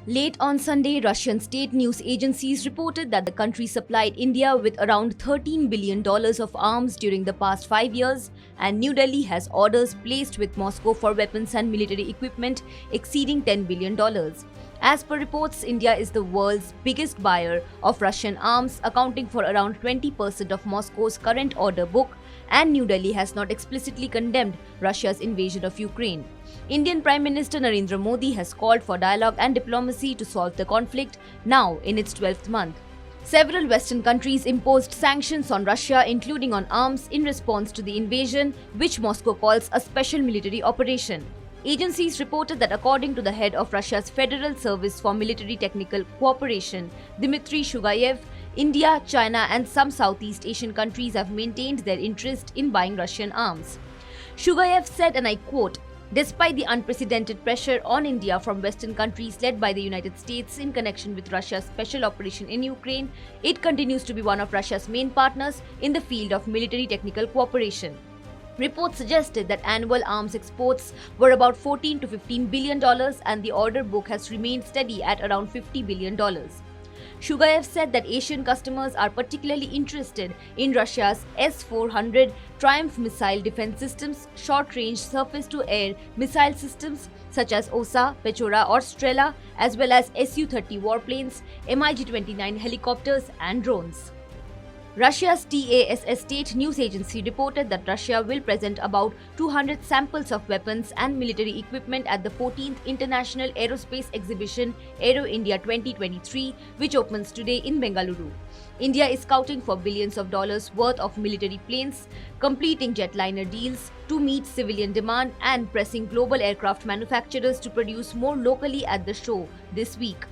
Late on Sunday, Russian state news agencies reported that the country supplied India with around $13 billion of arms during the past 5 years, and New Delhi has orders placed with Moscow for weapons and military equipment exceeding $10 billion. As per reports, India is the world's biggest buyer of Russian arms, accounting for around 20% of Moscow's current order book, and New Delhi has not explicitly condemned Russia's invasion of Ukraine. Indian Prime Minister Narendra Modi has called for dialogue and diplomacy to solve the conflict, now in its 12th month. Several Western countries imposed sanctions on Russia, including on arms, in response to the invasion, which Moscow calls a special military operation. Agencies reported that according to the head of Russia's Federal Service for Military Technical Cooperation, Dmitry Shugayev, India, China and some Southeast Asian countries have maintained their interest in buying Russian arms. Shugayev said, and I quote, "Despite the unprecedented pressure on India from Western countries led by the United States in connection with Russia's special operation in Ukraine, it continues to be one of Russia's main partners in the field of military technical cooperation." Reports suggested that annual arms exports were about $14 to $15 billion and the order book has remained steady at around $50 billion. Shugayev said that Asian customers are particularly interested in Russia's S-400 Triumph missile defense systems, short-range surface-to-air missile systems such as OSA, Pechora or Strela, as well as Su-30 warplanes, MiG-29 helicopters and drones. Russia's TASS state news agency reported that Russia will present about 200 samples of weapons and military equipment at the 14th International Aerospace Exhibition Aero India 2023, which opens today in Bengaluru. India is scouting for billions of dollars worth of military planes, completing jetliner deals to meet civilian demand and pressing global aircraft manufacturers to produce more locally at the show this week.